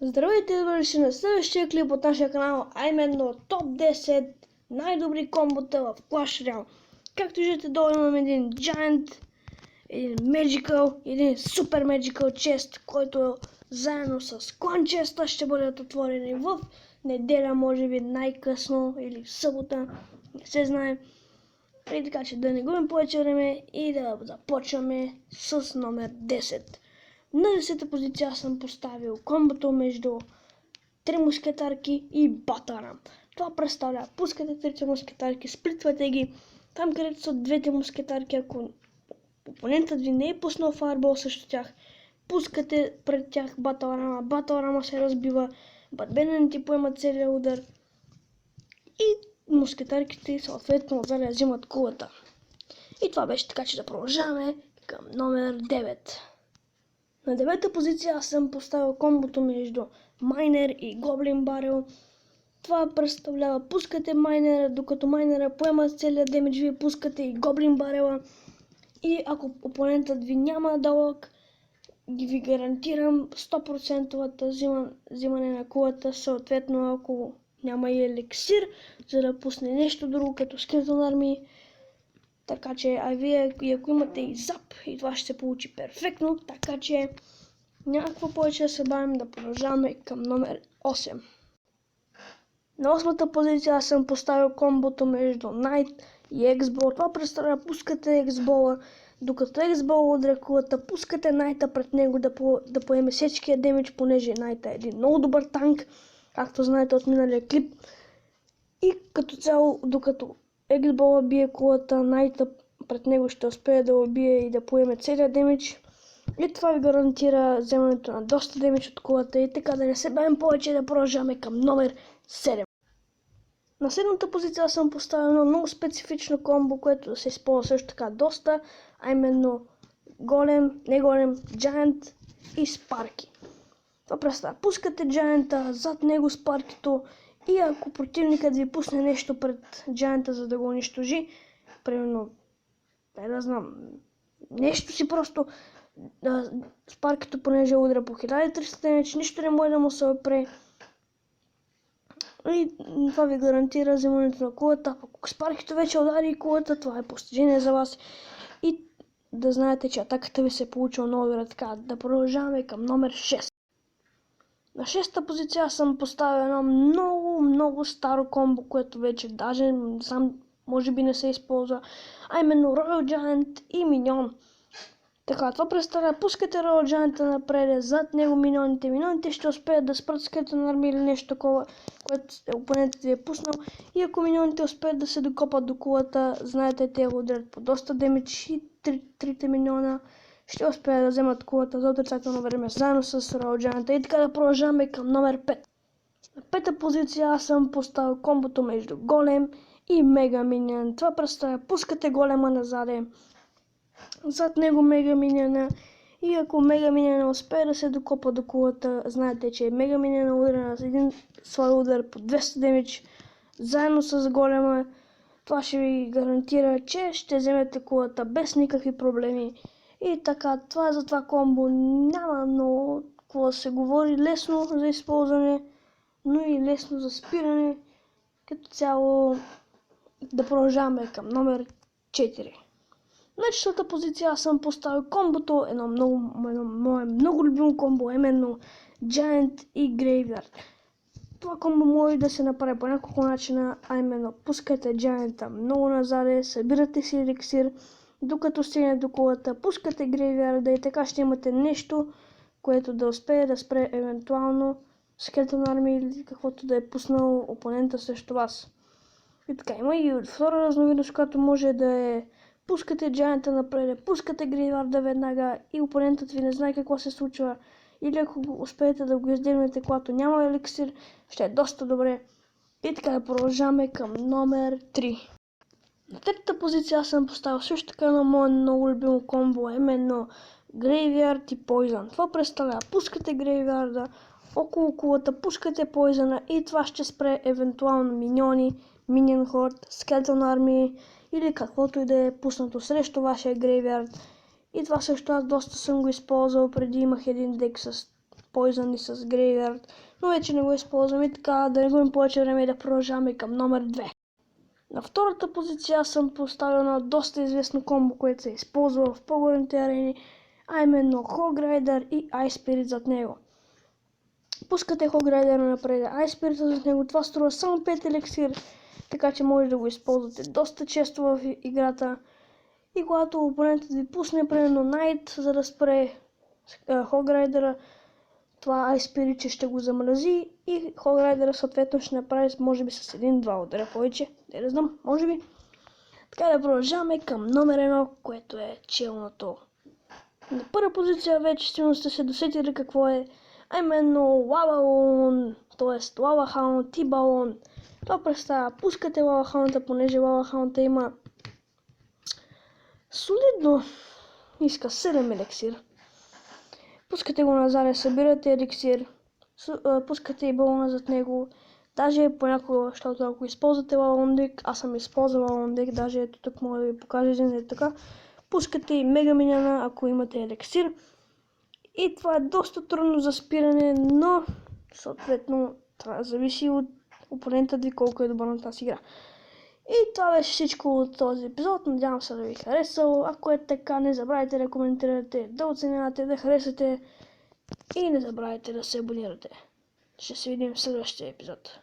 Здравейте, добре дошли на следващия клип от нашия канал, а именно топ 10 най-добри комбота в Clash Royale. Както виждате, долу имам един Giant, един Magical, един Super Magical Chest, който заедно с Clan Chest ще бъдат отворени в неделя, може би най-късно или в събота, не се знае. И така че да не губим повече време и да започваме с номер 10. На 10-та позиция съм поставил комбото между 3 мускетарки и Батарам. Това представлява: пускате 3 мускетарки, сплитвате ги там, където са двете мускетарки. Ако опонентът ви не е пуснал фаербол срещу тях, пускате пред тях Батарама. Батарама се разбива, Батбенен ти поема целия удар и мускетарките съответно отзади взимат кулата. И това беше, така че да продължаваме към номер 9. На 9-та позиция аз съм поставил комбото между Майнер и Гоблин Барел. Това представлява: пускате Майнера, докато Майнера поема целият демидж, вие пускате и Гоблин Барела. И ако опонентът ви няма дълъг, ви гарантирам 100% взимане на кулата. Съответно, ако няма и еликсир, за да пусне нещо друго, като Skeleton Army. Така че, вие, ако имате и зап, и това ще се получи перфектно. Така че, няма какво повече да се бавим, да продължаваме към номер 8. На 8-та позиция аз съм поставил комбото между Knight и X-Ball. Това представлява: пускате X-Ball, докато X-Ball удря кулата, пускате Knight пред него да поеме всичкия демидж, понеже Knight е един много добър танк, както знаете от миналия клип. И като цяло, докато X-Ball бие кулата, Knight пред него ще успее да убие и да поеме целият демидж. И това ви гарантира вземането на доста демидж от кулата. И така, да не се бавим повече, да продължаваме към номер 7. На 7-та позиция съм поставил едно много специфично комбо, което се използва също така доста, а именно Giant и Спарки. Това представя: пускате Giant, зад него Спаркито, и ако противникът ви пусне нещо пред Giant, за да го унищожи, примерно, да знам, нещо си просто, Спаркито, понеже удря по 1300 демидж, нищо не може да му се опре. И това ви гарантира вземането на кулата. Ако Спаркито вече удари кулата, това е постижение за вас. И да знаете, че атаката ви се е получила много добре. Така, да продължаваме към номер 6. На 6-та позиция съм поставил едно много старо комбо, което вече даже сам може би не се използва, а именно Royal Giant и Миньон. Така, това представлява: пускате Royal Giant напред, зад него миньоните. Миньоните ще успеят да спрат Skeleton Army или нещо такова, което опонентът ви е пуснал. И ако миньоните успеят да се докопат до кулата, знаете, те удрят по доста демидж и трите миньона ще успеят да вземат кулата за отрицателно време, заедно с Royal Giant. И така, да продължаваме към номер 5. На 5-та позиция аз съм поставил комбото между Голем и Мега Миньон. Това представя: пускате Голема назаде, зад него Мега Миньона, и ако Мега Миньона успее да се докопа до кулата, знаете, че Мега Миньона удря на един свой удар по 200 демидж, заедно с Голема. Това ще ви гарантира, че ще вземете кулата без никакви проблеми. И така, това е за това комбо. Няма много какво да се говори. Лесно за използване, но и лесно за спиране. Като цяло, да продължаваме към номер 4. На 4-та позиция аз съм поставил комбото, едно мое много любимо комбо, именно Giant и Graveyard. Това комбо може да се направи по няколко начина, а именно: пускате Giant много назаде, събирате си еликсир, докато стигне до кулата, пускате Graveyard и така ще имате нещо, което да успее да спре евентуално Skeleton Army или каквото да е пуснал опонента срещу вас. И така, има и втора разновидност, която може да е: пускате Giant напред, пускате Graveyard веднага и опонентът ви не знае какво се случва. Или ако успеете да го издигнете, когато няма еликсир, ще е доста добре. И така, да продължаваме към номер 3. На 3-та позиция аз съм поставил също така на мое много любимо комбо, именно Graveyard и Poison. Това представлява: пускате Graveyard, около кулата пускате Poison и това ще спре евентуално миньони, Minion Horde, Skeleton Army или каквото и да е пуснато срещу вашия Graveyard. И това също аз доста съм го използвал. Преди имах един дек с Poison и с Graveyard, но вече не го използвам и така, да не губим повече време и да продължаваме към номер 2. На втората позиция аз съм поставил на доста известно комбо, което се използва в по-големите арени, а именно Hog Rider и Ice Spirit зад него. Пускате Hog Rider напред, Ice Spirit зад него, това струва само 5 еликсир, така че може да го използвате доста често в играта. И когато опонентът ви пусне примерно Knight, за да спре Hog Rider, това Ice Spirit ще го замрази и Hog Rider съответно ще направи може би с 1-2 удара повече, не знам, може би. Така да продължаваме към номер 1, което е челното. На първа позиция вече сигурно сте се досетили какво е, а именно Lava т.е. Lava Hound и Балон. Това представя, пускате Lava Hound, понеже Lava Hound има солидно, иска 7 еликсир. Пускате го назад, събирате еликсир, пускате и балона зад него. Даже понякога, защото ако използвате лалондик, аз съм използвал лалондик, даже ето тук мога да ви покажа един така. Пускате и мега миньона, ако имате еликсир. И това е доста трудно за спиране, но съответно това зависи от опонента ви колко е добър на тази игра. И това беше всичко от този епизод. Надявам се да ви харесал. Ако е така, не забравяйте да коментирате, да оценявате, да харесате и не забравяйте да се абонирате. Ще се видим в следващия епизод.